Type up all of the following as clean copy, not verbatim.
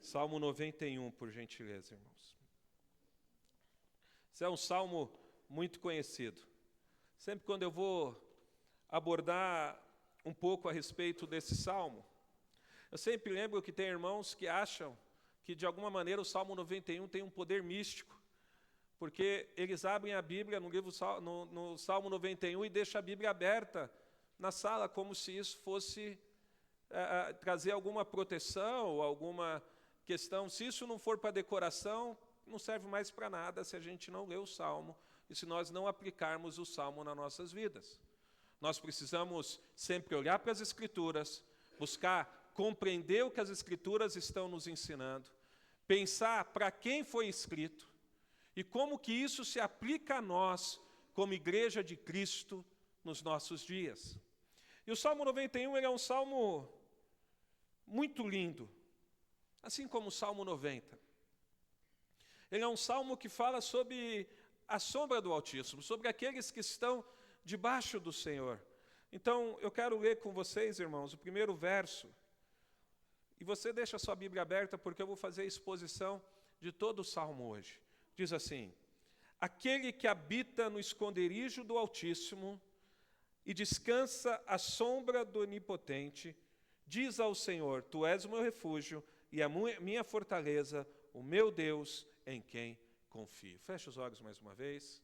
Salmo 91, por gentileza, irmãos. Esse é um salmo muito conhecido. Sempre quando eu vou abordar um pouco a respeito desse salmo, eu sempre lembro que tem irmãos que acham que, de alguma maneira, o Salmo 91 tem um poder místico, porque eles abrem a Bíblia no Salmo 91 e deixam a Bíblia aberta na sala, como se isso fosse trazer alguma proteção ou alguma questão. Se isso não for para decoração, não serve mais para nada se a gente não ler o Salmo e se nós não aplicarmos o Salmo nas nossas vidas. Nós precisamos sempre olhar para as Escrituras, buscar compreender o que as Escrituras estão nos ensinando, pensar para quem foi escrito e como que isso se aplica a nós como Igreja de Cristo nos nossos dias. E o Salmo 91 ele é um salmo muito lindo, assim como o Salmo 90. Ele é um salmo que fala sobre a sombra do Altíssimo, sobre aqueles que estão debaixo do Senhor. Então, eu quero ler com vocês, irmãos, o primeiro verso. E você deixa a sua Bíblia aberta, porque eu vou fazer a exposição de todo o salmo hoje. Diz assim: aquele que habita no esconderijo do Altíssimo e descansa à sombra do Onipotente, diz ao Senhor: tu és o meu refúgio e a minha fortaleza, o meu Deus em quem confio. Fecha os olhos mais uma vez.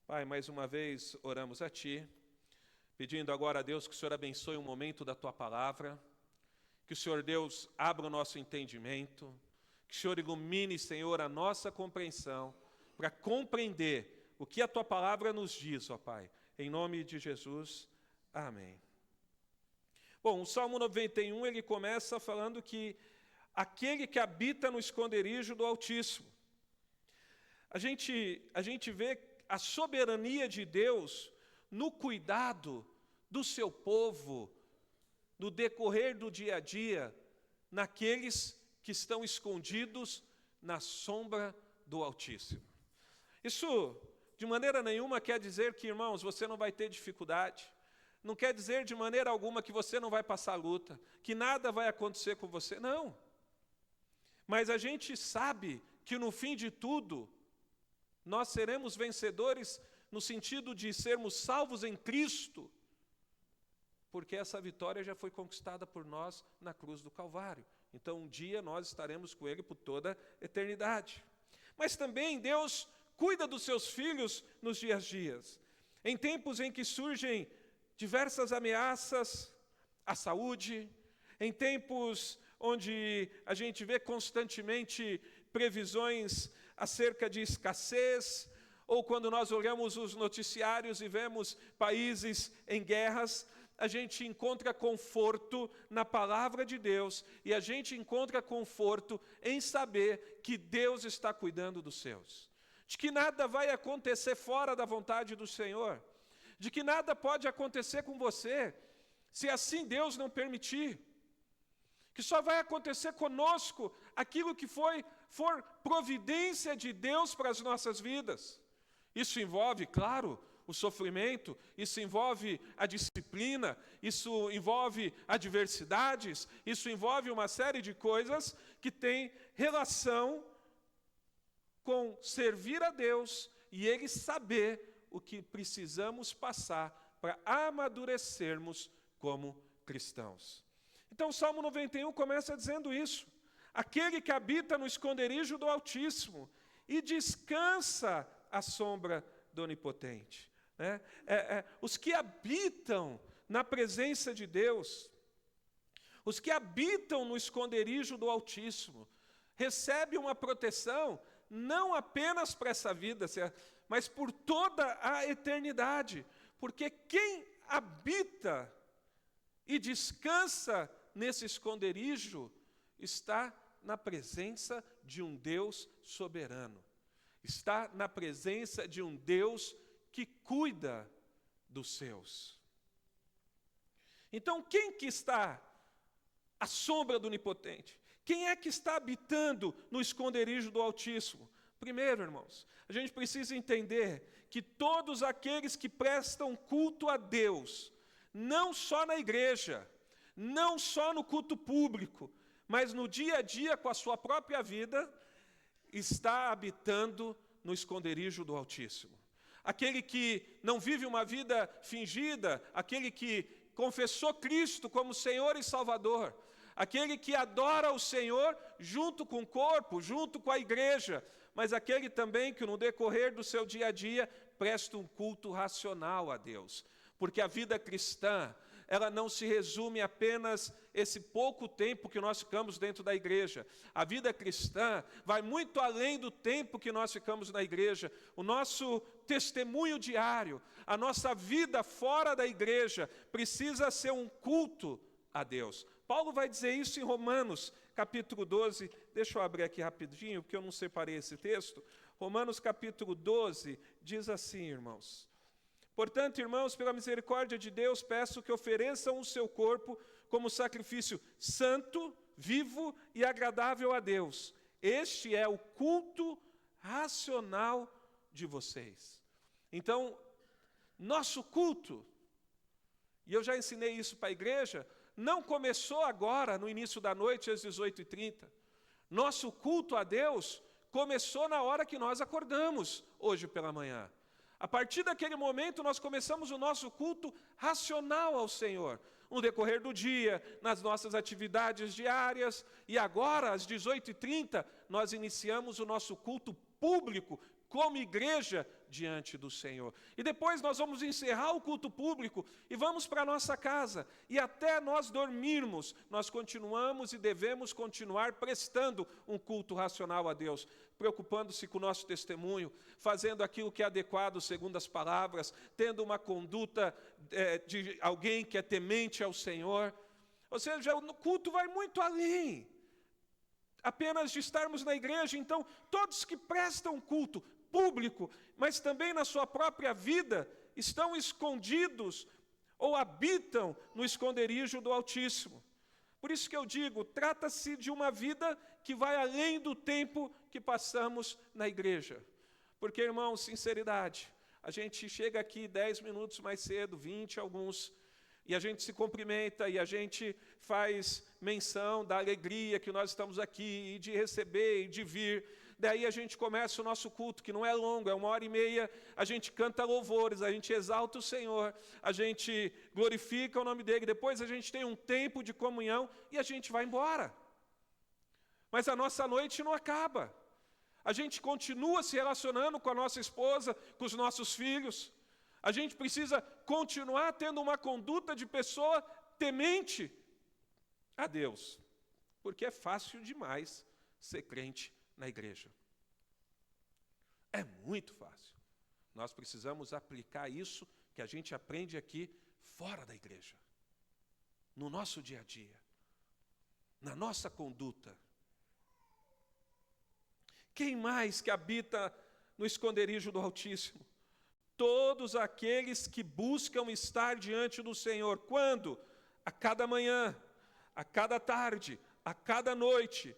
Pai, mais uma vez oramos a Ti, pedindo agora a Deus que o Senhor abençoe o momento da Tua palavra, que o Senhor Deus abra o nosso entendimento, que o Senhor ilumine, Senhor, a nossa compreensão, para compreender o que a Tua palavra nos diz, ó Pai. Em nome de Jesus, amém. Bom, o Salmo 91, ele começa falando que aquele que habita no esconderijo do Altíssimo. A gente vê a soberania de Deus no cuidado do seu povo, no decorrer do dia a dia, naqueles que estão escondidos na sombra do Altíssimo. Isso, de maneira nenhuma, quer dizer que, irmãos, você não vai ter dificuldade. Não quer dizer, de maneira alguma, que você não vai passar luta, que nada vai acontecer com você. Não. Mas a gente sabe que, no fim de tudo, nós seremos vencedores no sentido de sermos salvos em Cristo, porque essa vitória já foi conquistada por nós na cruz do Calvário. Então, um dia nós estaremos com Ele por toda a eternidade. Mas também Deus cuida dos seus filhos nos dias. Em tempos em que surgem diversas ameaças à saúde, em tempos onde a gente vê constantemente previsões acerca de escassez, ou quando nós olhamos os noticiários e vemos países em guerras, a gente encontra conforto na palavra de Deus e a gente encontra conforto em saber que Deus está cuidando dos seus, de que nada vai acontecer fora da vontade do Senhor, de que nada pode acontecer com você se assim Deus não permitir, que só vai acontecer conosco aquilo que for providência de Deus para as nossas vidas. Isso envolve, claro, o sofrimento, isso envolve a disciplina, isso envolve adversidades, isso envolve uma série de coisas que têm relação com servir a Deus e Ele saber o que precisamos passar para amadurecermos como cristãos. Então o Salmo 91 começa dizendo isso: aquele que habita no esconderijo do Altíssimo e descansa à sombra do Onipotente. Os que habitam na presença de Deus, os que habitam no esconderijo do Altíssimo, recebem uma proteção não apenas para essa vida, mas por toda a eternidade, porque quem habita e descansa nesse esconderijo está na presença de um Deus soberano, está na presença de um Deus que cuida dos seus. Então, quem que está à sombra do Onipotente? Quem é que está habitando no esconderijo do Altíssimo? Primeiro, irmãos, a gente precisa entender que todos aqueles que prestam culto a Deus, não só na igreja, não só no culto público, mas no dia a dia, com a sua própria vida, está habitando no esconderijo do Altíssimo. Aquele que não vive uma vida fingida, aquele que confessou Cristo como Senhor e Salvador, aquele que adora o Senhor junto com o corpo, junto com a igreja, mas aquele também que no decorrer do seu dia a dia presta um culto racional a Deus. Porque a vida cristã, ela não se resume apenas esse pouco tempo que nós ficamos dentro da igreja. A vida cristã vai muito além do tempo que nós ficamos na igreja. O nosso testemunho diário, a nossa vida fora da igreja, precisa ser um culto a Deus. Paulo vai dizer isso em Romanos, capítulo 12. Deixa eu abrir aqui rapidinho, porque eu não separei esse texto. Romanos, capítulo 12, diz assim, irmãos: portanto, irmãos, pela misericórdia de Deus, peço que ofereçam o seu corpo como sacrifício santo, vivo e agradável a Deus. Este é o culto racional de vocês. Então, nosso culto, e eu já ensinei isso para a igreja, não começou agora, no início da noite, às 18h30. Nosso culto a Deus começou na hora que nós acordamos, hoje pela manhã. A partir daquele momento, nós começamos o nosso culto racional ao Senhor, no decorrer do dia, nas nossas atividades diárias, e agora, às 18h30, nós iniciamos o nosso culto público, como igreja, diante do Senhor. E depois nós vamos encerrar o culto público e vamos para a nossa casa. E até nós dormirmos, nós continuamos e devemos continuar prestando um culto racional a Deus, preocupando-se com o nosso testemunho, fazendo aquilo que é adequado segundo as palavras, tendo uma conduta de alguém que é temente ao Senhor. Ou seja, o culto vai muito além apenas de estarmos na igreja. Então, todos que prestam culto público, mas também na sua própria vida, estão escondidos ou habitam no esconderijo do Altíssimo. Por isso que eu digo, trata-se de uma vida que vai além do tempo que passamos na igreja. Porque, irmãos, sinceridade, a gente chega aqui 10 minutos mais cedo, 20 alguns, e a gente se cumprimenta, e a gente faz menção da alegria que nós estamos aqui, e de receber, e de vir. Daí a gente começa o nosso culto, que não é longo, é 1h30, a gente canta louvores, a gente exalta o Senhor, a gente glorifica o nome dEle, depois a gente tem um tempo de comunhão e a gente vai embora. Mas a nossa noite não acaba. A gente continua se relacionando com a nossa esposa, com os nossos filhos. A gente precisa continuar tendo uma conduta de pessoa temente a Deus, porque é fácil demais ser crente na igreja. É muito fácil. Nós precisamos aplicar isso que a gente aprende aqui fora da igreja, no nosso dia a dia, na nossa conduta. Quem mais que habita no esconderijo do Altíssimo? Todos aqueles que buscam estar diante do Senhor. Quando? A cada manhã, a cada tarde, a cada noite,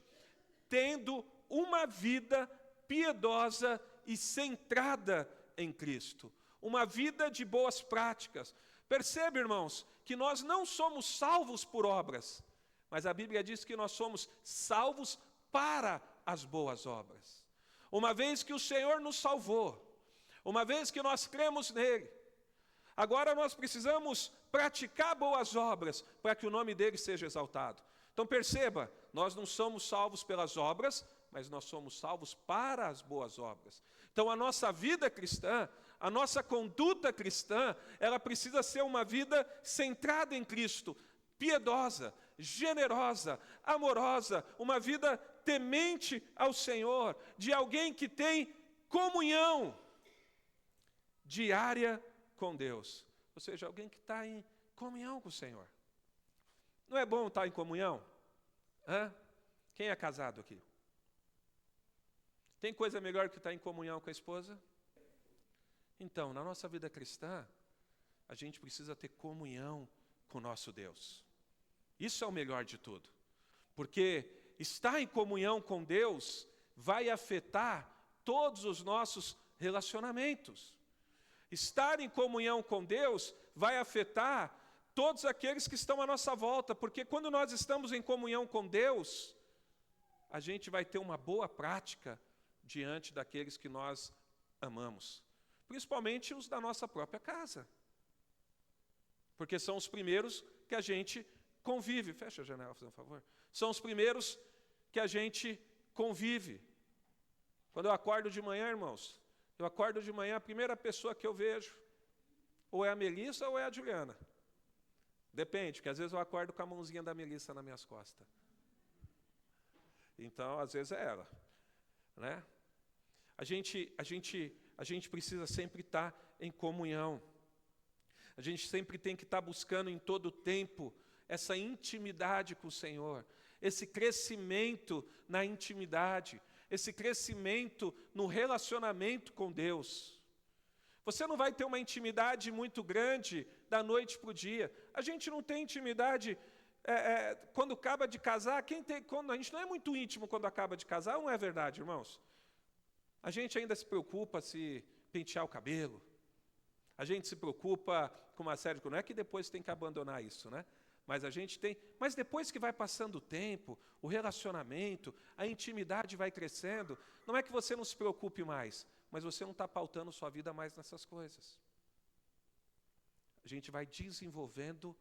tendo uma vida piedosa e centrada em Cristo. Uma vida de boas práticas. Percebe, irmãos, que nós não somos salvos por obras, mas a Bíblia diz que nós somos salvos para as boas obras. Uma vez que o Senhor nos salvou, uma vez que nós cremos nele, agora nós precisamos praticar boas obras para que o nome dele seja exaltado. Então perceba, nós não somos salvos pelas obras, mas nós somos salvos para as boas obras. Então a nossa vida cristã, a nossa conduta cristã, ela precisa ser uma vida centrada em Cristo, piedosa, generosa, amorosa, uma vida temente ao Senhor, de alguém que tem comunhão diária com Deus. Ou seja, alguém que está em comunhão com o Senhor. Não é bom estar em comunhão? Hã? Quem é casado aqui? Tem coisa melhor que estar em comunhão com a esposa? Então, na nossa vida cristã, a gente precisa ter comunhão com o nosso Deus. Isso é o melhor de tudo. Porque estar em comunhão com Deus vai afetar todos os nossos relacionamentos. Estar em comunhão com Deus vai afetar todos aqueles que estão à nossa volta, porque quando nós estamos em comunhão com Deus, a gente vai ter uma boa prática diante daqueles que nós amamos, principalmente os da nossa própria casa, porque são os primeiros que a gente convive. Fecha a janela, por favor. São os primeiros que a gente convive. Quando eu acordo de manhã, irmãos, eu acordo de manhã, a primeira pessoa que eu vejo, ou é a Melissa ou é a Juliana. Depende, porque às vezes eu acordo com a mãozinha da Melissa nas minhas costas. Então, às vezes é ela, né? A gente precisa sempre estar em comunhão. A gente sempre tem que estar buscando em todo o tempo essa intimidade com o Senhor, esse crescimento na intimidade, esse crescimento no relacionamento com Deus. Você não vai ter uma intimidade muito grande da noite para o dia. A gente não tem intimidade quando acaba de casar. A gente não é muito íntimo quando acaba de casar, não é verdade, irmãos? A gente ainda se preocupa se pentear o cabelo. A gente se preocupa com uma série de coisas. Não é que depois tem que abandonar isso, né? Mas a gente tem. Mas depois que vai passando o tempo, o relacionamento, a intimidade vai crescendo, não é que você não se preocupe mais, mas você não está pautando sua vida mais nessas coisas. A gente vai desenvolvendo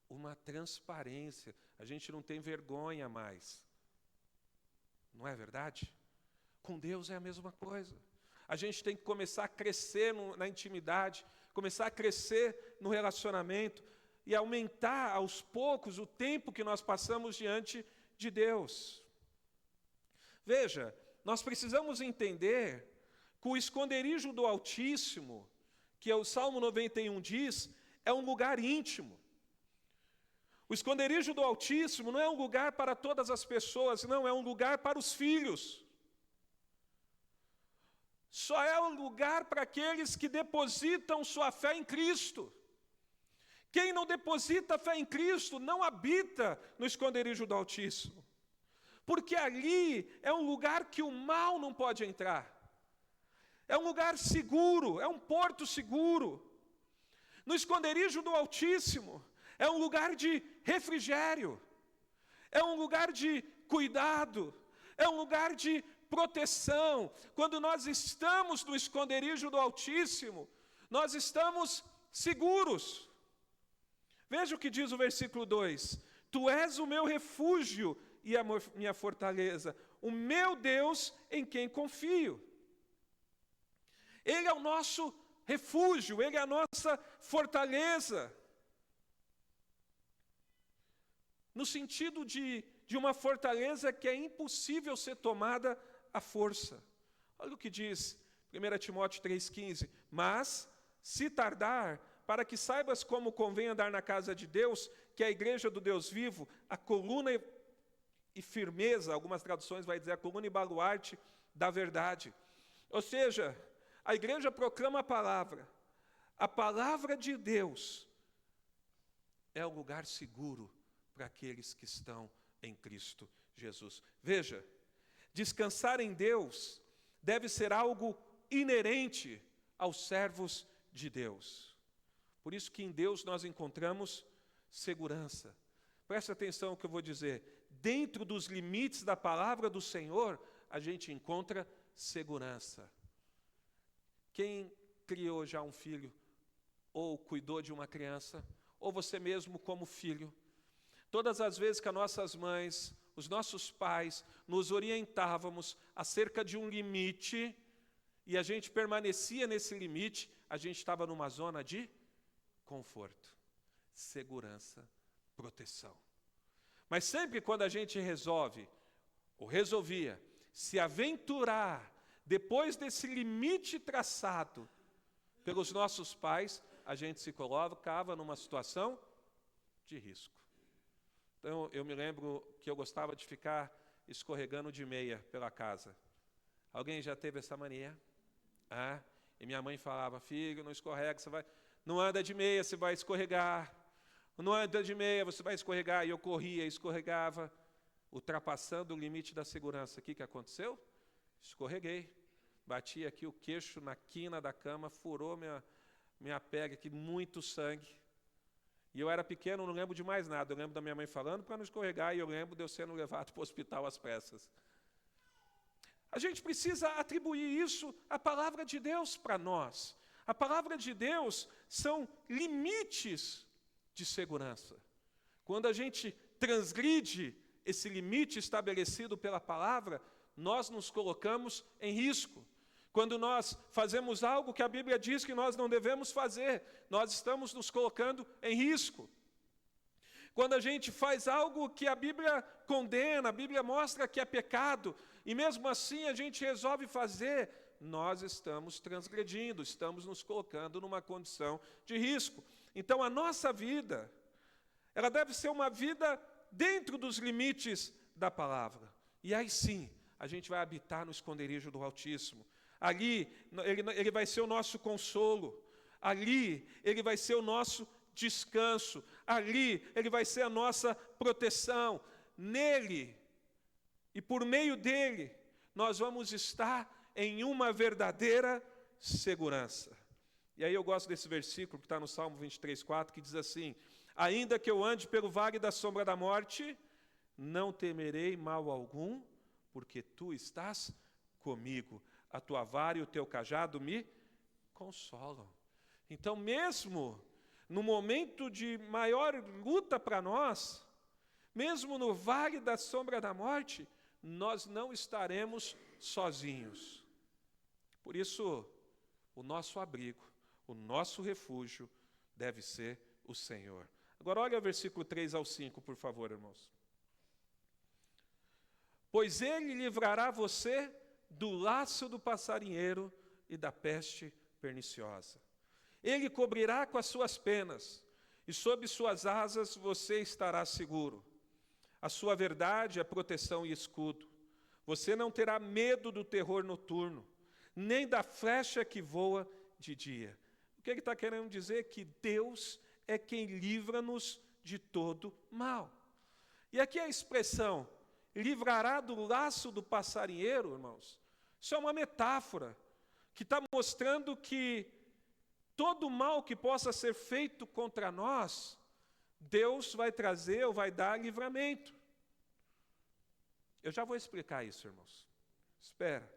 uma transparência. A gente não tem vergonha mais. Não é verdade? Com Deus é a mesma coisa. A gente tem que começar a crescer na intimidade, começar a crescer no relacionamento e aumentar aos poucos o tempo que nós passamos diante de Deus. Veja, nós precisamos entender que o esconderijo do Altíssimo, que o Salmo 91 diz, é um lugar íntimo. O esconderijo do Altíssimo não é um lugar para todas as pessoas, não, é um lugar para os filhos. Só é um lugar para aqueles que depositam sua fé em Cristo. Quem não deposita fé em Cristo não habita no esconderijo do Altíssimo. Porque ali é um lugar que o mal não pode entrar. É um lugar seguro, é um porto seguro. No esconderijo do Altíssimo é um lugar de refrigério, é um lugar de cuidado, é um lugar de proteção. Quando nós estamos no esconderijo do Altíssimo, nós estamos seguros. Veja o que diz o versículo 2: Tu és o meu refúgio e a minha fortaleza, o meu Deus em quem confio. Ele é o nosso refúgio, Ele é a nossa fortaleza. No sentido de uma fortaleza que é impossível ser tomada à força. Olha o que diz 1 Timóteo 3,15. Mas, se tardar, para que saibas como convém andar na casa de Deus, que é a igreja do Deus vivo, a coluna e firmeza, algumas traduções vai dizer a coluna e baluarte da verdade. Ou seja, a igreja proclama a palavra de Deus é o lugar seguro para aqueles que estão em Cristo Jesus. Veja, descansar em Deus deve ser algo inerente aos servos de Deus. Por isso que em Deus nós encontramos segurança. Preste atenção no que eu vou dizer. Dentro dos limites da palavra do Senhor, a gente encontra segurança. Quem criou já um filho, ou cuidou de uma criança, ou você mesmo como filho, todas as vezes que as nossas mães, os nossos pais, nos orientávamos acerca de um limite, e a gente permanecia nesse limite, a gente estava numa zona de conforto, segurança, proteção. Mas sempre quando a gente resolvia se aventurar depois desse limite traçado pelos nossos pais, a gente se colocava numa situação de risco. Então, eu me lembro que eu gostava de ficar escorregando de meia pela casa. Alguém já teve essa mania? E minha mãe falava: filho, não escorrega, não anda de meia, você vai escorregar. Não anda de meia, você vai escorregar. E eu corria, escorregava, ultrapassando o limite da segurança. O que aconteceu? Escorreguei. Bati aqui o queixo na quina da cama, furou minha pele aqui, muito sangue. E eu era pequeno, não lembro de mais nada. Eu lembro da minha mãe falando para não escorregar, e eu lembro de eu sendo levado para o hospital às pressas. A gente precisa atribuir isso à palavra de Deus para nós. A palavra de Deus são limites de segurança. Quando a gente transgride esse limite estabelecido pela palavra, nós nos colocamos em risco. Quando nós fazemos algo que a Bíblia diz que nós não devemos fazer, nós estamos nos colocando em risco. Quando a gente faz algo que a Bíblia condena, a Bíblia mostra que é pecado, e mesmo assim a gente resolve fazer, nós estamos transgredindo, estamos nos colocando numa condição de risco. Então a nossa vida, ela deve ser uma vida dentro dos limites da palavra. E aí sim, a gente vai habitar no esconderijo do Altíssimo. Ali, ele vai ser o nosso consolo. Ali, ele vai ser o nosso descanso. Ali, ele vai ser a nossa proteção. Nele, e por meio dele, nós vamos estar em uma verdadeira segurança. E aí eu gosto desse versículo que está no Salmo 23:4, que diz assim: ainda que eu ande pelo vale da sombra da morte, não temerei mal algum, porque tu estás comigo. A tua vara e o teu cajado me consolam. Então, mesmo no momento de maior luta para nós, mesmo no vale da sombra da morte, nós não estaremos sozinhos. Por isso, o nosso abrigo, o nosso refúgio deve ser o Senhor. Agora olha o versículo 3 ao 5, por favor, irmãos. Pois ele livrará você do laço do passarinheiro e da peste perniciosa. Ele cobrirá com as suas penas, e sob suas asas você estará seguro. A sua verdade é proteção e escudo. Você não terá medo do terror noturno, nem da flecha que voa de dia. O que ele está querendo dizer? Que Deus é quem livra-nos de todo mal. E aqui a expressão, livrará do laço do passarinheiro, irmãos, isso é uma metáfora, que está mostrando que todo mal que possa ser feito contra nós, Deus vai trazer ou vai dar livramento. Eu já vou explicar isso, irmãos. Espera.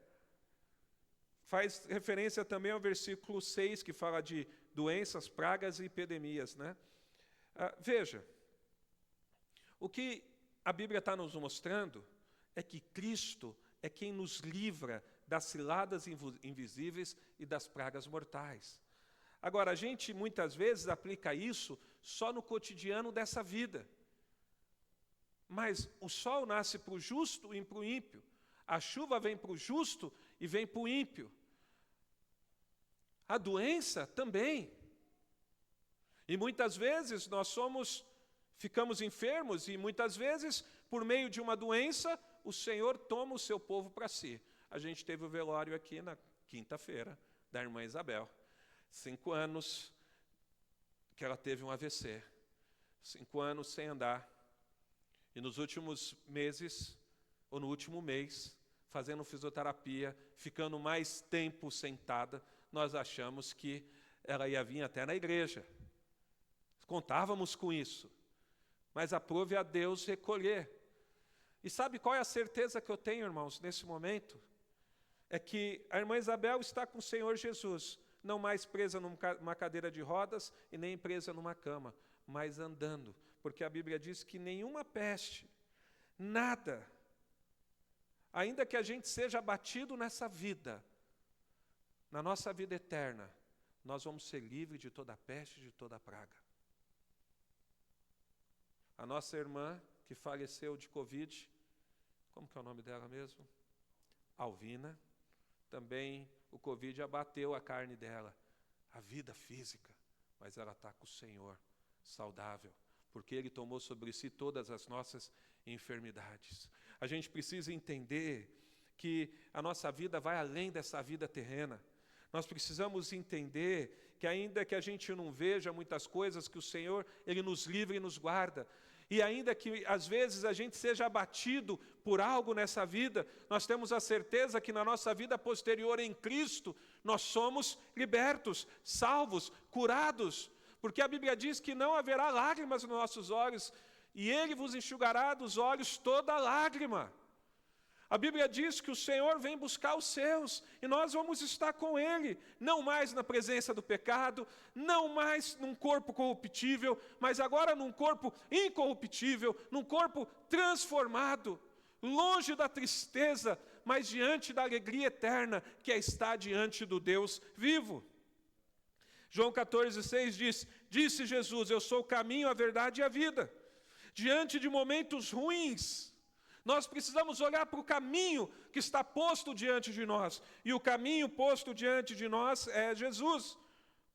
Faz referência também ao versículo 6, que fala de doenças, pragas e epidemias, né? Veja, o que a Bíblia está nos mostrando é que Cristo é quem nos livra das ciladas invisíveis e das pragas mortais. Agora, a gente muitas vezes aplica isso só no cotidiano dessa vida. Mas o sol nasce para o justo e para o ímpio. A chuva vem para o justo e vem para o ímpio. A doença também. E muitas vezes nós ficamos enfermos e muitas vezes, por meio de uma doença, o Senhor toma o seu povo para si. A gente teve o velório aqui na quinta-feira da irmã Isabel. 5 anos que ela teve um AVC. 5 anos sem andar. E nos últimos meses, ou no último mês, fazendo fisioterapia, ficando mais tempo sentada, nós achamos que ela ia vir até na igreja. Contávamos com isso. Mas aprove a Deus recolher. E sabe qual é a certeza que eu tenho, irmãos, nesse momento? É que a irmã Isabel está com o Senhor Jesus, não mais presa numa cadeira de rodas e nem presa numa cama, mas andando. Porque a Bíblia diz que nenhuma peste, nada, ainda que a gente seja abatido nessa vida, na nossa vida eterna, nós vamos ser livres de toda peste, de toda praga. A nossa irmã, que faleceu de Covid, como que é o nome dela mesmo? Alvina, também o Covid abateu a carne dela, a vida física, mas ela está com o Senhor, saudável, porque Ele tomou sobre si todas as nossas enfermidades. A gente precisa entender que a nossa vida vai além dessa vida terrena. Nós precisamos entender que ainda que a gente não veja muitas coisas, que o Senhor, Ele nos livra e nos guarda. E ainda que às vezes a gente seja abatido por algo nessa vida, nós temos a certeza que na nossa vida posterior em Cristo, nós somos libertos, salvos, curados. Porque a Bíblia diz que não haverá lágrimas nos nossos olhos, e Ele vos enxugará dos olhos toda lágrima. A Bíblia diz que o Senhor vem buscar os seus, e nós vamos estar com Ele, não mais na presença do pecado, não mais num corpo corruptível, mas agora num corpo incorruptível, num corpo transformado, longe da tristeza, mas diante da alegria eterna, que é estar diante do Deus vivo. João 14,6 diz, disse Jesus, eu sou o caminho, a verdade e a vida. Diante de momentos ruins, nós precisamos olhar para o caminho que está posto diante de nós. E o caminho posto diante de nós é Jesus.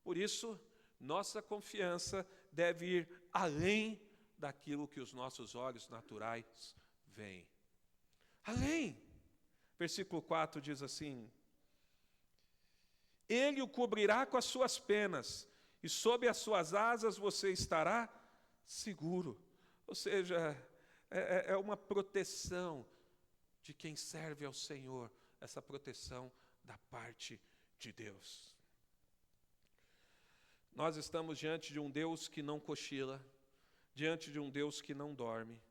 Por isso, nossa confiança deve ir além daquilo que os nossos olhos naturais veem. Além. Versículo 4 diz assim, Ele o cobrirá com as suas penas, e sob as suas asas você estará seguro. Ou seja, é uma proteção de quem serve ao Senhor, essa proteção da parte de Deus. Nós estamos diante de um Deus que não cochila, diante de um Deus que não dorme.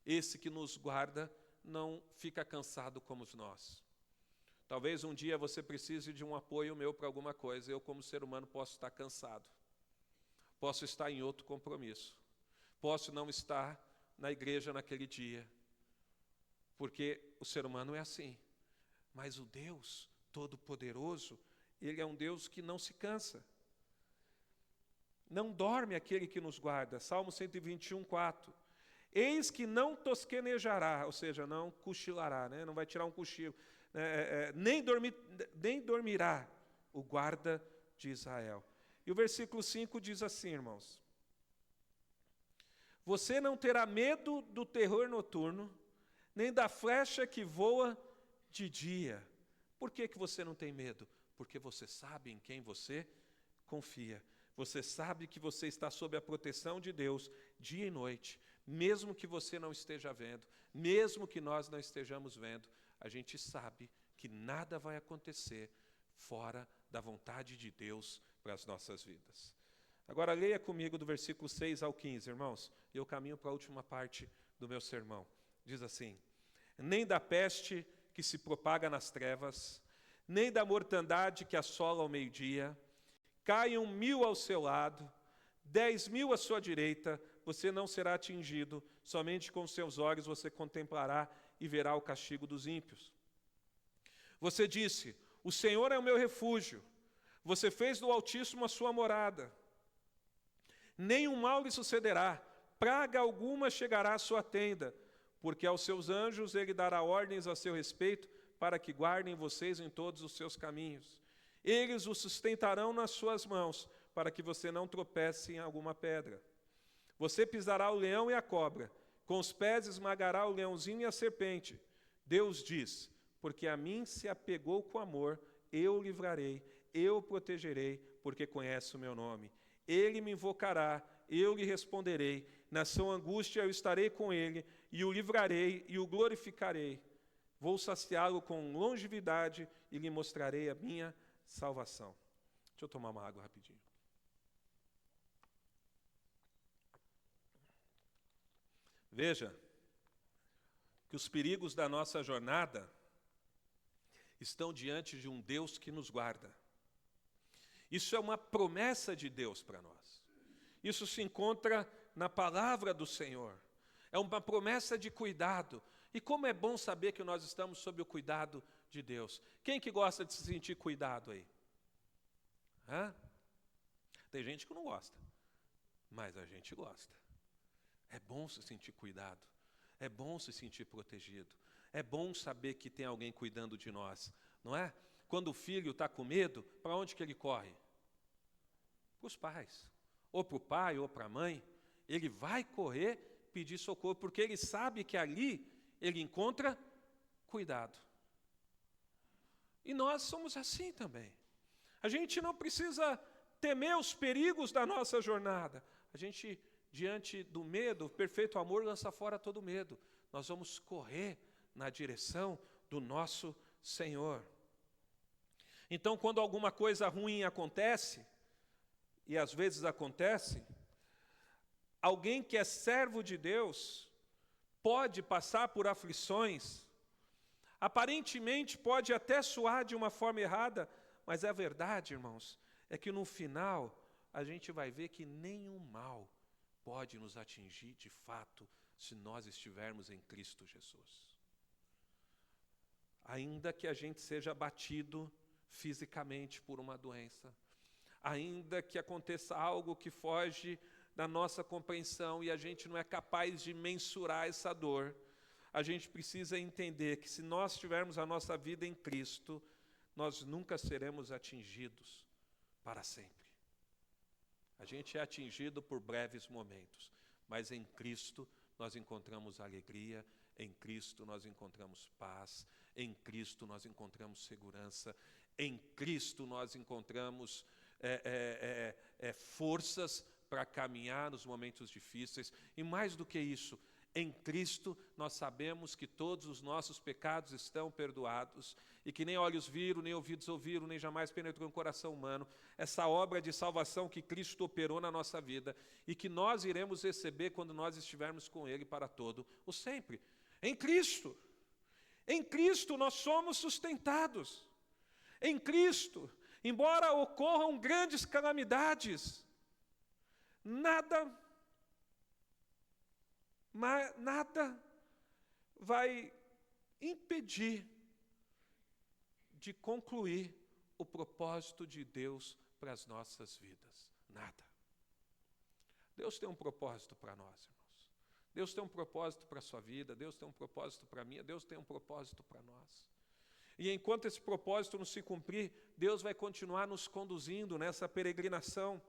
Esse que nos guarda não fica cansado como nós. Talvez um dia você precise de um apoio meu para alguma coisa, eu como ser humano posso estar cansado, posso estar em outro compromisso, posso não estar na igreja naquele dia, porque o ser humano é assim. Mas o Deus Todo-Poderoso, Ele é um Deus que não se cansa. Não dorme aquele que nos guarda. Salmo 121, 4. Eis que não tosquenejará, ou seja, não cochilará, né? Não vai tirar um cochilo, nem dormirá o guarda de Israel. E o versículo 5 diz assim, irmãos, você não terá medo do terror noturno, nem da flecha que voa de dia. Por que você não tem medo? Porque você sabe em quem você confia. Você sabe que você está sob a proteção de Deus dia e noite. Mesmo que você não esteja vendo, mesmo que nós não estejamos vendo, a gente sabe que nada vai acontecer fora da vontade de Deus para as nossas vidas. Agora leia comigo do versículo 6 ao 15, irmãos. Eu caminho para a última parte do meu sermão. Diz assim, nem da peste que se propaga nas trevas, nem da mortandade que assola ao meio-dia, caiam 1.000 ao seu lado, 10.000 à sua direita, você não será atingido, somente com seus olhos você contemplará e verá o castigo dos ímpios. Você disse, o Senhor é o meu refúgio, você fez do Altíssimo a sua morada. Nenhum mal lhe sucederá, praga alguma chegará à sua tenda, porque aos seus anjos ele dará ordens a seu respeito, para que guardem vocês em todos os seus caminhos. Eles o sustentarão nas suas mãos, para que você não tropece em alguma pedra. Você pisará o leão e a cobra, com os pés esmagará o leãozinho e a serpente. Deus diz, porque a mim se apegou com amor, eu o livrarei, eu o protegerei, porque conhece o meu nome. Ele me invocará, eu lhe responderei, na sua angústia eu estarei com ele, e o livrarei e o glorificarei. Vou saciá-lo com longevidade e lhe mostrarei a minha salvação. Deixa eu tomar uma água rapidinho. Veja que os perigos da nossa jornada estão diante de um Deus que nos guarda. Isso é uma promessa de Deus para nós. Isso se encontra na palavra do Senhor. É uma promessa de cuidado. E como é bom saber que nós estamos sob o cuidado de Deus. Quem que gosta de se sentir cuidado aí? Hã? Tem gente que não gosta, mas a gente gosta. É bom se sentir cuidado. É bom se sentir protegido. É bom saber que tem alguém cuidando de nós, não é? Quando o filho está com medo, para onde que ele corre? Para os pais. Ou para o pai, ou para a mãe. Ele vai correr, pedir socorro, porque ele sabe que ali ele encontra cuidado. E nós somos assim também. A gente não precisa temer os perigos da nossa jornada. A gente, diante do medo, o perfeito amor lança fora todo medo. Nós vamos correr na direção do nosso Senhor. Então, quando alguma coisa ruim acontece, e às vezes acontece, alguém que é servo de Deus pode passar por aflições, aparentemente pode até soar de uma forma errada, mas a verdade, irmãos, é que no final a gente vai ver que nenhum mal pode nos atingir de fato se nós estivermos em Cristo Jesus. Ainda que a gente seja abatido fisicamente por uma doença, ainda que aconteça algo que foge da nossa compreensão e a gente não é capaz de mensurar essa dor, a gente precisa entender que se nós tivermos a nossa vida em Cristo, nós nunca seremos atingidos para sempre. A gente é atingido por breves momentos, mas em Cristo nós encontramos alegria, em Cristo nós encontramos paz, em Cristo nós encontramos segurança, em Cristo nós encontramos forças para caminhar nos momentos difíceis. E mais do que isso, em Cristo nós sabemos que todos os nossos pecados estão perdoados e que nem olhos viram, nem ouvidos ouviram, nem jamais penetrou no coração humano essa obra de salvação que Cristo operou na nossa vida e que nós iremos receber quando nós estivermos com Ele para todo o sempre. Em Cristo nós somos sustentados. Em Cristo, embora ocorram grandes calamidades, nada vai impedir de concluir o propósito de Deus para as nossas vidas. Nada. Deus tem um propósito para nós, irmãos. Deus tem um propósito para a sua vida, Deus tem um propósito para a minha, Deus tem um propósito para nós. E enquanto esse propósito não se cumprir, Deus vai continuar nos conduzindo nessa peregrinação.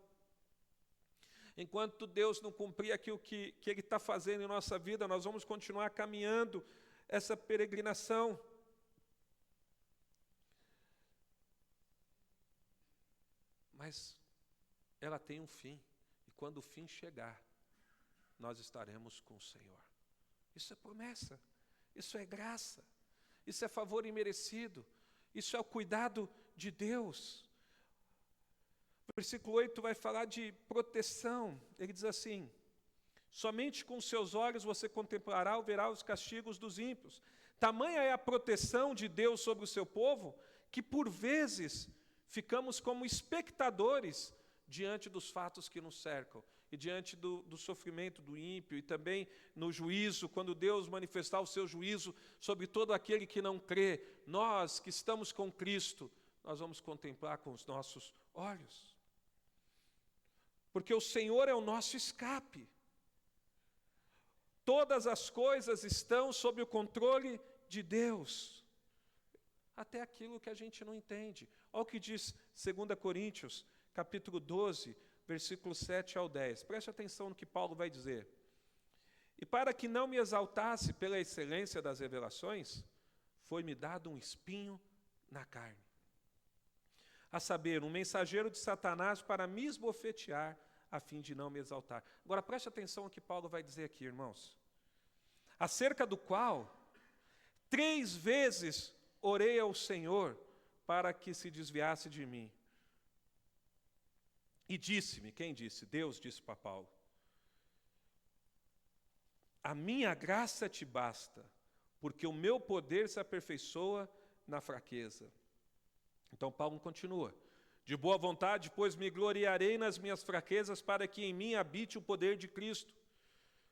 Enquanto Deus não cumprir aquilo que Ele está fazendo em nossa vida, nós vamos continuar caminhando essa peregrinação. Mas ela tem um fim, e quando o fim chegar, nós estaremos com o Senhor. Isso é promessa, isso é graça, isso é favor imerecido, isso é o cuidado de Deus. O versículo 8 vai falar de proteção. Ele diz assim: somente com seus olhos você contemplará ou verá os castigos dos ímpios. Tamanha é a proteção de Deus sobre o seu povo, que por vezes ficamos como espectadores diante dos fatos que nos cercam, e diante do sofrimento do ímpio, e também no juízo, quando Deus manifestar o seu juízo sobre todo aquele que não crê. Nós que estamos com Cristo, nós vamos contemplar com os nossos olhos. Porque o Senhor é o nosso escape. Todas as coisas estão sob o controle de Deus. Até aquilo que a gente não entende. Olha o que diz 2 Coríntios, capítulo 12, versículos 7 ao 10. Preste atenção no que Paulo vai dizer. E para que não me exaltasse pela excelência das revelações, foi-me dado um espinho na carne. A saber, um mensageiro de Satanás para me esbofetear, a fim de não me exaltar. Agora preste atenção no que Paulo vai dizer aqui, irmãos. Acerca do qual 3 vezes orei ao Senhor para que se desviasse de mim. E disse-me, quem disse? Deus disse para Paulo: a minha graça te basta, porque o meu poder se aperfeiçoa na fraqueza. Então Paulo continua: de boa vontade, pois me gloriarei nas minhas fraquezas, para que em mim habite o poder de Cristo.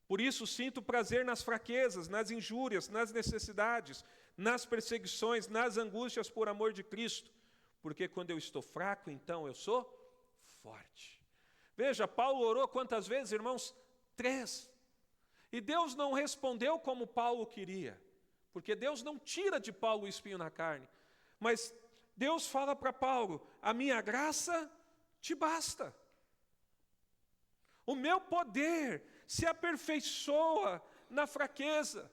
Por isso sinto prazer nas fraquezas, nas injúrias, nas necessidades, nas perseguições, nas angústias por amor de Cristo, porque quando eu estou fraco, então eu sou forte. Veja, Paulo orou quantas vezes, irmãos? 3. E Deus não respondeu como Paulo queria, porque Deus não tira de Paulo o espinho na carne, mas Deus fala para Paulo: a minha graça te basta. O meu poder se aperfeiçoa na fraqueza.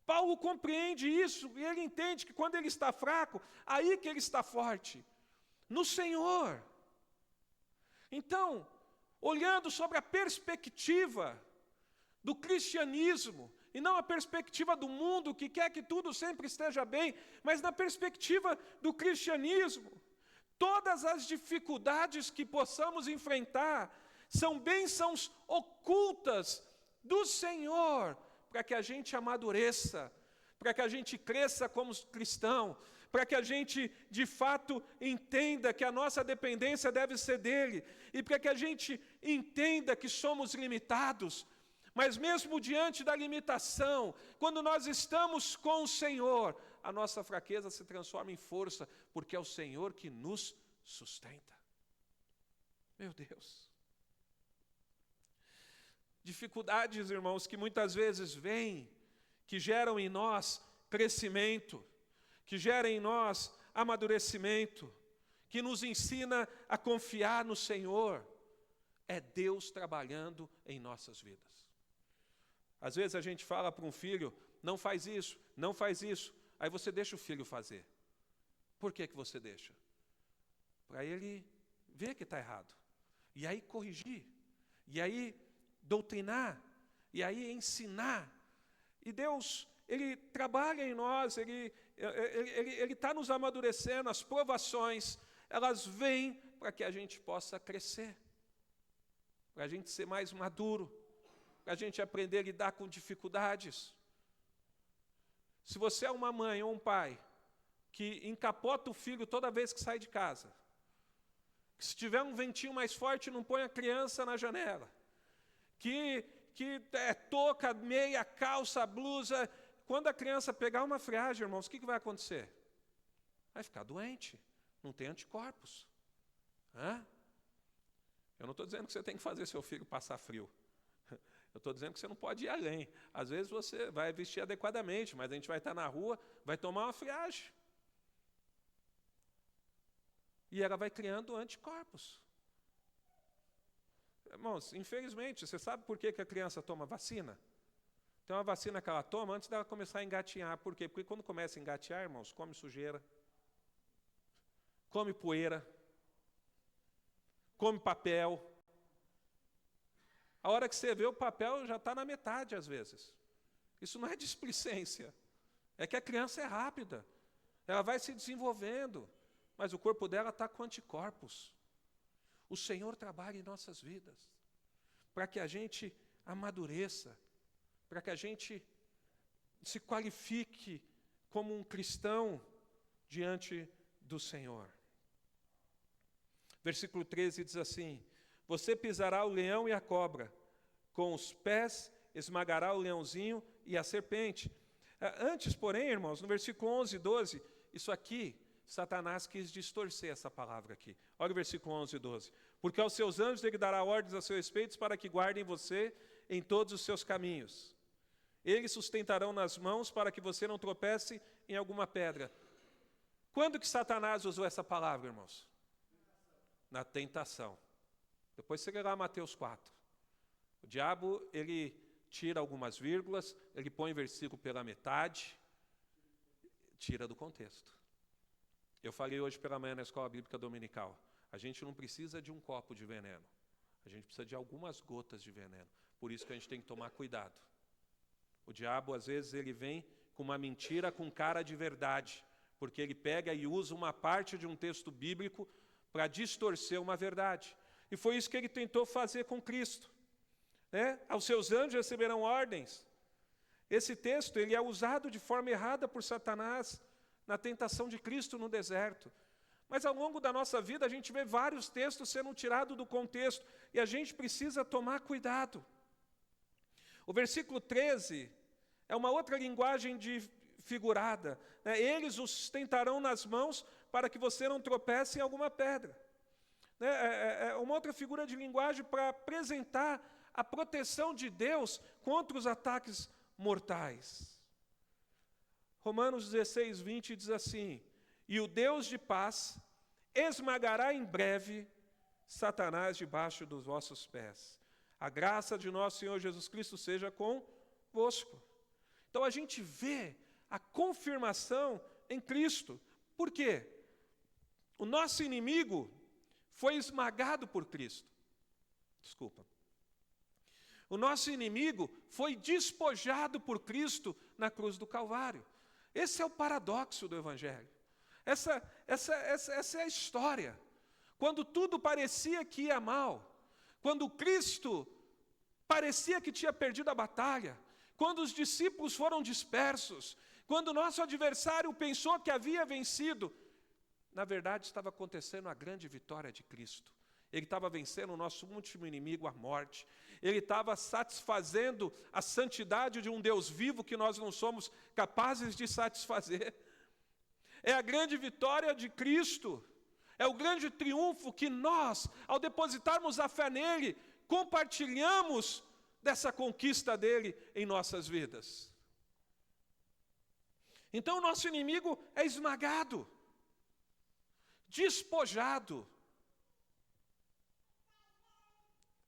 Paulo compreende isso e ele entende que quando ele está fraco, aí que ele está forte, no Senhor. Então, olhando sobre a perspectiva do cristianismo, e não a perspectiva do mundo que quer que tudo sempre esteja bem, mas na perspectiva do cristianismo, todas as dificuldades que possamos enfrentar são bênçãos ocultas do Senhor, para que a gente amadureça, para que a gente cresça como cristão, para que a gente, de fato, entenda que a nossa dependência deve ser dEle, e para que a gente entenda que somos limitados, mas mesmo diante da limitação, quando nós estamos com o Senhor, a nossa fraqueza se transforma em força, porque é o Senhor que nos sustenta. Meu Deus. Dificuldades, irmãos, que muitas vezes vêm, que geram em nós crescimento, que geram em nós amadurecimento, que nos ensina a confiar no Senhor, é Deus trabalhando em nossas vidas. Às vezes a gente fala para um filho, não faz isso, não faz isso, aí você deixa o filho fazer. Por que você deixa? Para ele ver que está errado, e aí corrigir, e aí doutrinar, e aí ensinar. E Deus, Ele trabalha em nós, Ele está nos amadurecendo, as provações, elas vêm para que a gente possa crescer, para a gente ser mais maduro, para a gente aprender a lidar com dificuldades. Se você é uma mãe ou um pai que encapota o filho toda vez que sai de casa, que se tiver um ventinho mais forte não põe a criança na janela, que touca, meia, calça, blusa, quando a criança pegar uma friagem, irmãos, o que vai acontecer? Vai ficar doente, não tem anticorpos. Eu não estou dizendo que você tem que fazer seu filho passar frio. Eu estou dizendo que você não pode ir além. Às vezes você vai vestir adequadamente, mas a gente vai estar na rua, vai tomar uma friagem. E ela vai criando anticorpos. Irmãos, infelizmente, você sabe por que a criança toma vacina? Tem uma vacina que ela toma antes dela começar a engatinhar. Por quê? Porque quando começa a engatinhar, irmãos, come sujeira, come poeira, come papel. A hora que você vê o papel já está na metade, às vezes. Isso não é displicência. É que a criança é rápida. Ela vai se desenvolvendo, mas o corpo dela está com anticorpos. O Senhor trabalha em nossas vidas, para que a gente amadureça, para que a gente se qualifique como um cristão diante do Senhor. Versículo 13 diz assim: você pisará o leão e a cobra, com os pés esmagará o leãozinho e a serpente. Antes, porém, irmãos, no versículo 11 e 12, isso aqui, Satanás quis distorcer essa palavra aqui. Olha o versículo 11 e 12. Porque aos seus anjos ele dará ordens a seus respeitos para que guardem você em todos os seus caminhos. Eles sustentarão nas mãos para que você não tropece em alguma pedra. Quando que Satanás usou essa palavra, irmãos? Na tentação. Depois você lê lá Mateus 4. O diabo, ele tira algumas vírgulas, ele põe o versículo pela metade, tira do contexto. Eu falei hoje pela manhã na escola bíblica dominical, a gente não precisa de um copo de veneno, a gente precisa de algumas gotas de veneno. Por isso que a gente tem que tomar cuidado. O diabo, às vezes, ele vem com uma mentira com cara de verdade, porque ele pega e usa uma parte de um texto bíblico para distorcer uma verdade. E foi isso que ele tentou fazer com Cristo. Aos seus anjos receberão ordens. Esse texto ele é usado de forma errada por Satanás na tentação de Cristo no deserto. Mas ao longo da nossa vida a gente vê vários textos sendo tirados do contexto e a gente precisa tomar cuidado. O versículo 13 é uma outra linguagem figurada. Eles os sustentarão nas mãos para que você não tropece em alguma pedra. É uma outra figura de linguagem para apresentar a proteção de Deus contra os ataques mortais. Romanos 16, 20 diz assim: e o Deus de paz esmagará em breve Satanás debaixo dos vossos pés. A graça de nosso Senhor Jesus Cristo seja convosco. Então a gente vê a confirmação em Cristo. Por quê? O nosso inimigo foi esmagado por Cristo. Desculpa. O nosso inimigo foi despojado por Cristo na cruz do Calvário. Esse é o paradoxo do Evangelho. Essa é a história. Quando tudo parecia que ia mal, quando Cristo parecia que tinha perdido a batalha, quando os discípulos foram dispersos, quando o nosso adversário pensou que havia vencido, na verdade estava acontecendo a grande vitória de Cristo. Ele estava vencendo o nosso último inimigo, a morte. Ele estava satisfazendo a santidade de um Deus vivo que nós não somos capazes de satisfazer. É a grande vitória de Cristo. É o grande triunfo que nós, ao depositarmos a fé nele, compartilhamos dessa conquista dele em nossas vidas. Então o nosso inimigo é esmagado, despojado.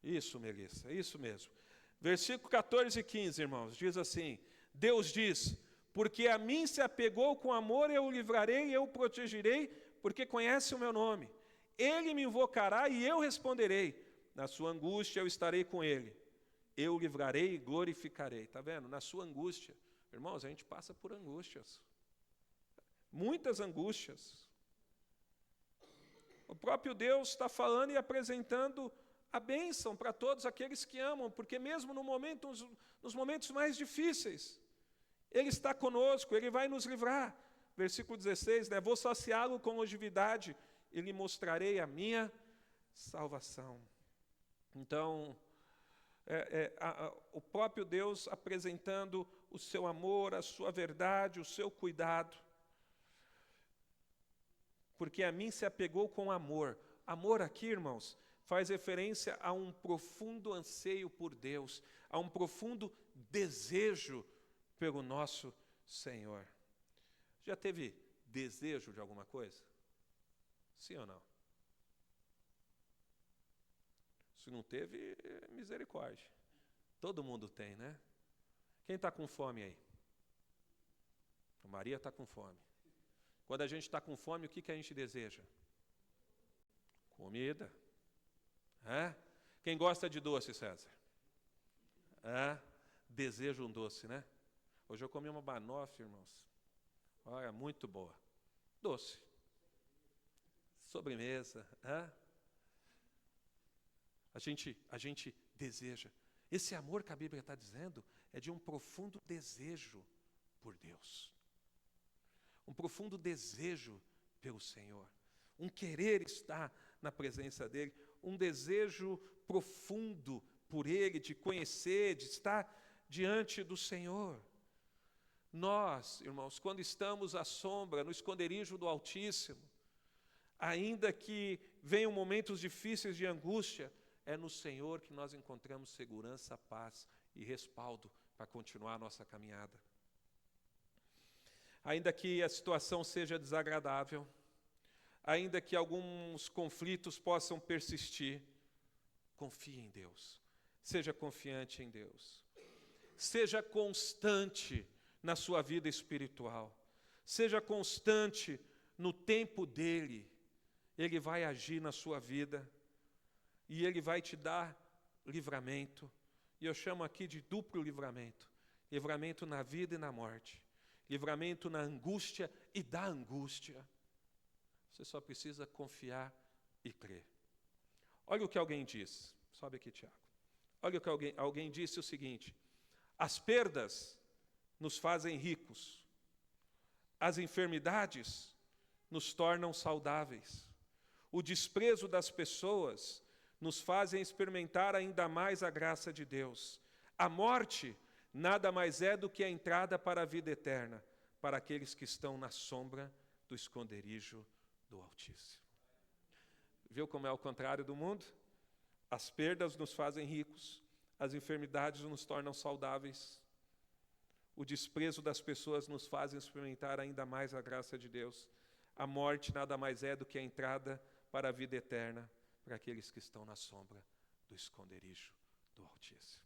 Isso, Melissa, isso mesmo. Versículo 14 e 15, irmãos, diz assim: Deus diz, porque a mim se apegou com amor, eu o livrarei e eu o protegerei, porque conhece o meu nome. Ele me invocará e eu responderei. Na sua angústia eu estarei com ele. Eu o livrarei e glorificarei. Está vendo? Na sua angústia. Irmãos, a gente passa por angústias. Muitas angústias. O próprio Deus está falando e apresentando a bênção para todos aqueles que amam, porque mesmo nos momentos mais difíceis, Ele está conosco, Ele vai nos livrar. Versículo 16, né? Vou saciá-lo com longevidade e lhe mostrarei a minha salvação. Então, o próprio Deus apresentando o seu amor, a sua verdade, o seu cuidado. Porque a mim se apegou com amor. Amor aqui, irmãos, faz referência a um profundo anseio por Deus, a um profundo desejo pelo nosso Senhor. Já teve desejo de alguma coisa? Sim ou não? Se não teve, misericórdia. Todo mundo tem, né? Quem está com fome aí? A Maria está com fome. Quando a gente está com fome, o que a gente deseja? Comida. Quem gosta de doce, César? Deseja um doce, né? Hoje eu comi uma banoffee, irmãos. Olha, muito boa. Doce. Sobremesa. A gente deseja. Esse amor que a Bíblia está dizendo é de um profundo desejo por Deus. Um profundo desejo pelo Senhor. Um querer estar na presença dEle. Um desejo profundo por Ele, de conhecer, de estar diante do Senhor. Nós, irmãos, quando estamos à sombra, no esconderijo do Altíssimo, ainda que venham momentos difíceis de angústia, é no Senhor que nós encontramos segurança, paz e respaldo para continuar a nossa caminhada. Ainda que a situação seja desagradável, ainda que alguns conflitos possam persistir, confie em Deus. Seja confiante em Deus. Seja constante na sua vida espiritual. Seja constante no tempo dEle. Ele vai agir na sua vida e Ele vai te dar livramento. E eu chamo aqui de duplo livramento. Livramento na vida e na morte. Livramento na angústia e da angústia. Você só precisa confiar e crer. Olha o que alguém diz. Sobe aqui, Tiago. Olha o que alguém disse o seguinte: as perdas nos fazem ricos. As enfermidades nos tornam saudáveis. O desprezo das pessoas nos fazem experimentar ainda mais a graça de Deus. A morte nada mais é do que a entrada para a vida eterna, para aqueles que estão na sombra do esconderijo do Altíssimo. Viu como é o contrário do mundo? As perdas nos fazem ricos, as enfermidades nos tornam saudáveis, o desprezo das pessoas nos faz experimentar ainda mais a graça de Deus. A morte nada mais é do que a entrada para a vida eterna, para aqueles que estão na sombra do esconderijo do Altíssimo.